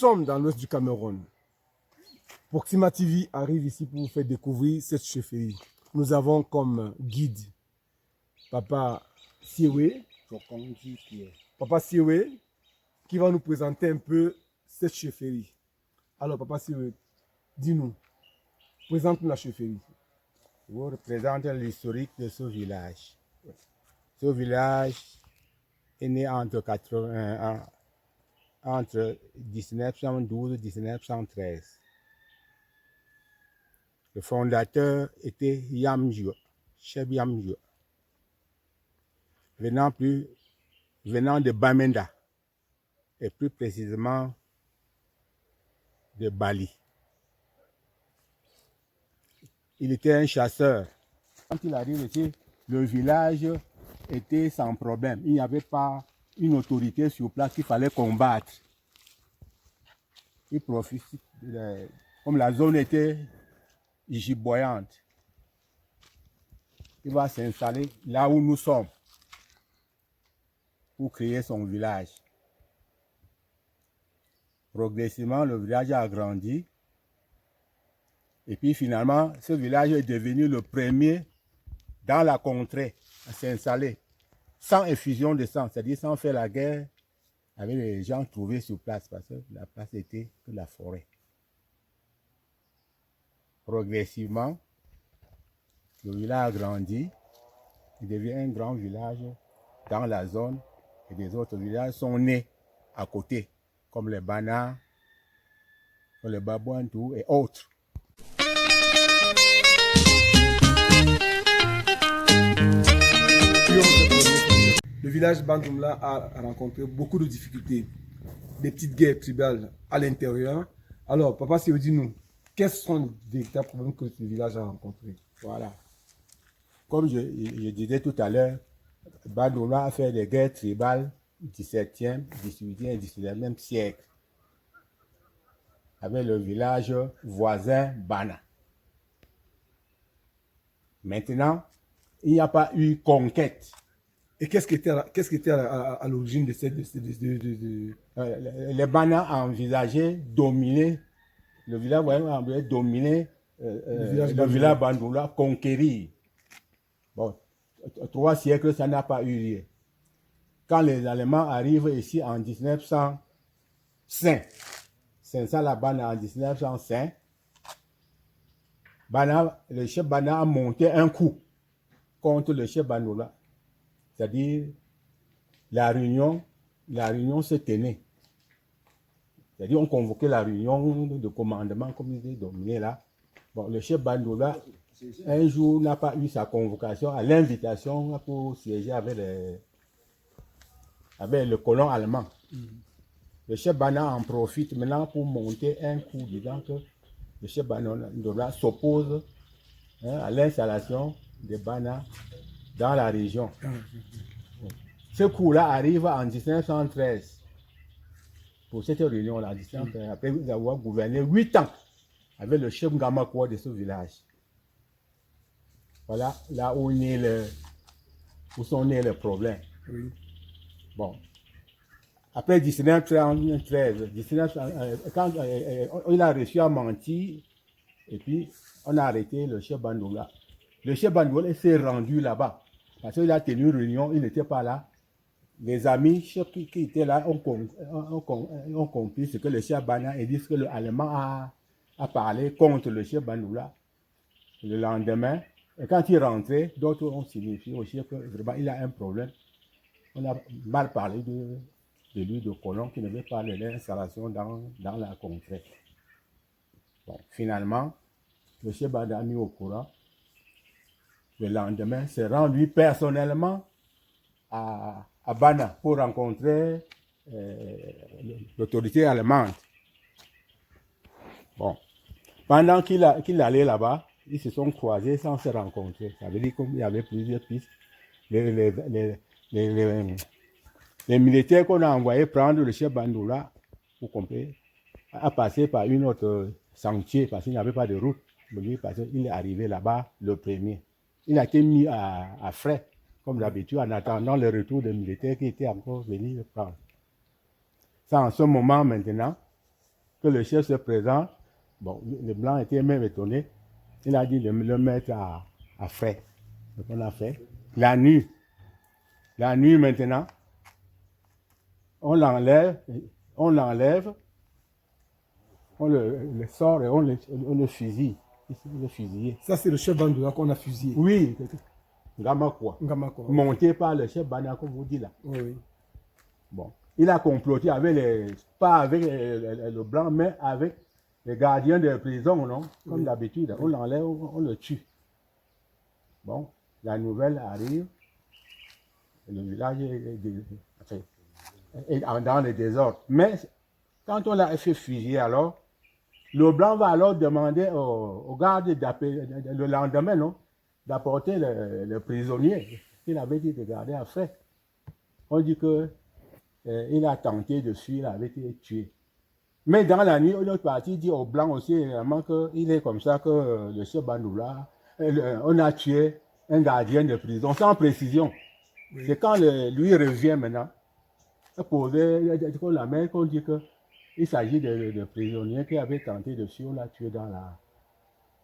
sommes dans l'ouest du Cameroun. Proxima TV arrive ici pour vous faire découvrir cette chefferie. Nous avons comme guide Papa Siewe. Papa Siewe qui va nous présenter un peu cette chefferie. Alors Papa Siewe, dis-nous, présente-nous la chefferie. Je vous représente l'historique de ce village. Ce village est né entre 1912 et 1913. Le fondateur était Yamjo, Cheb Yamjo, venant de Bamenda, et plus précisément de Bali. Il était un chasseur. Quand il arrive ici, le village était sans problème. Il n'y avait pas une autorité sur place qu'il fallait combattre. Il profite, comme la zone était giboyante, il va s'installer là où nous sommes pour créer son village. Progressivement, le village a grandi. Et puis finalement, ce village est devenu le premier dans la contrée à s'installer sans effusion de sang, c'est-à-dire sans faire la guerre avec les gens trouvés sur place, parce que la place était que la forêt. Progressivement, le village a grandi, il devient un grand village dans la zone et des autres villages sont nés à côté, comme les Bana, les Babouantou et autres. Le village Bandoumla a rencontré beaucoup de difficultés, des petites guerres tribales à l'intérieur. Alors, Papa Siewe, dis-nous, quels sont les véritables problèmes que ce village a rencontrés? Voilà. Comme je disais tout à l'heure, Bandoumla a fait des guerres tribales du 17e, 18e et 19e siècle avec le village voisin Bana. Maintenant, il n'y a pas eu conquête. Et qu'est-ce qui était à l'origine de cette... Les Bana a envisagé dominer, le village voisin a envisagé dominer le village Bandoumla, conquérir. Bon, 3 siècles, ça n'a pas eu lieu. Quand les Allemands arrivent ici en 1905, s'installe à Bana en 1905, le chef Bana a monté un coup contre le chef Bandoumla. C'est-à-dire, la réunion se tenait. C'est-à-dire, on convoquait la réunion de commandement, comme il est dominé là. Bon, le chef Bandoumla, un jour, n'a pas eu sa convocation à l'invitation pour siéger avec le colon allemand. Le chef Bana en profite maintenant pour monter un coup, disant que le chef Bandoumla s'oppose à l'installation des Bana dans la région. Ce coup-là arrive en 1913. Pour cette réunion-là, après avoir gouverné 8 ans avec le chef Ngamakwa de ce village. Voilà là où sont nés les problèmes. Oui. Bon. Après 1913, quand il a reçu à mentir, et puis on a arrêté le chef Bandoumla. Le chef Bandoumla s'est rendu là-bas. Parce qu'il a tenu une réunion, il n'était pas là. Les amis qui étaient là ont compris ce que le chef Bana et disent que l'Allemand a parlé contre le chef Bandoumla. Le lendemain, et quand il rentrait, d'autres ont signifié au chef que vraiment il a un problème. On a mal parlé de lui, de colon, qui ne veut pas de l'installation dans la contrée. Bon, finalement, le chef Bana a mis au courant. Le lendemain, s'est rendu personnellement à Bana pour rencontrer l'autorité allemande. Bon. Pendant qu'il allait là-bas, ils se sont croisés sans se rencontrer. Ça veut dire qu'il y avait plusieurs pistes. Les militaires qu'on a envoyés prendre le chef Bandoumla, vous comprenez, a passé par une autre sentier parce qu'il n'y avait pas de route. Parce qu'il est arrivé là-bas le premier. Il a été mis à frais, comme d'habitude, en attendant le retour des militaires qui étaient encore venus le prendre. C'est en ce moment maintenant que le chef se présente. Bon, le blanc était même étonné. Il a dit de le mettre à frais. Donc on a fait. La nuit maintenant, on l'enlève, on le sort et on le fusille. Le fusillé. Ça, c'est le chef Bandoula qu'on a fusillé. Oui, Ngamakwa. Ngamakwa. Monté par le chef Bana, comme vous dites là. Oui. Bon. Il a comploté avec pas avec le blanc, mais avec les gardiens de prison, non? Comme d'habitude, on l'enlève, on le tue. Bon, la nouvelle arrive, le village est dans le désordre. Mais quand on l'a fait fusiller, alors, le blanc va alors demander aux gardes le lendemain, non, d'apporter le prisonnier. Il avait dit de garder à frais. On dit que il a tenté de fuir, il avait été tué. Mais dans la nuit, l'autre partie dit au blanc aussi également qu'il est comme ça que le chef Bandoula, on a tué un gardien de prison, sans précision. Oui. C'est quand lui revient maintenant, poser la main, qu'on dit qu'il s'agit de prisonniers qui avaient tenté de fuir, on l'a tué dans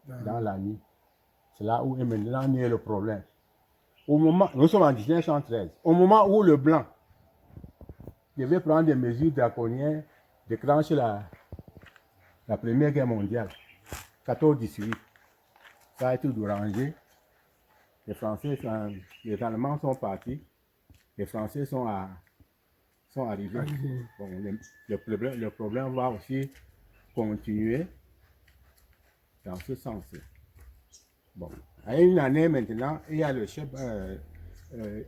la nuit. C'est là où est maintenant né le problème. Au moment, nous sommes en 1913, au moment où le blanc devait prendre des mesures draconiennes, déclencher la Première Guerre mondiale, 14-18. Ça a été dérangé. Les Français, les Allemands sont partis. Les Français sont arrivés. Bon, le problème va aussi continuer dans ce sens. Bon, à une année maintenant, il y a le chef,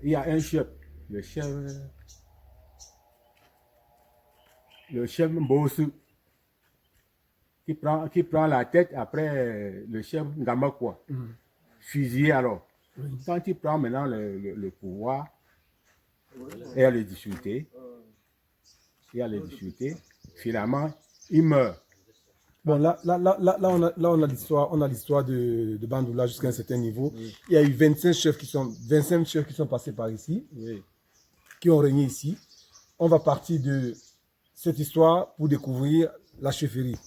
il y a un chef, le chef Mbosu, qui prend la tête après le chef Ngamakwa, fusillé alors. Quand il prend maintenant le pouvoir, il y a les difficultés. Finalement, il meurt. Bon, là, on a l'histoire de Bandoula jusqu'à un certain niveau. Oui. Il y a eu 25 chefs qui sont passés par ici, oui, qui ont régné ici. On va partir de cette histoire pour découvrir la chefferie.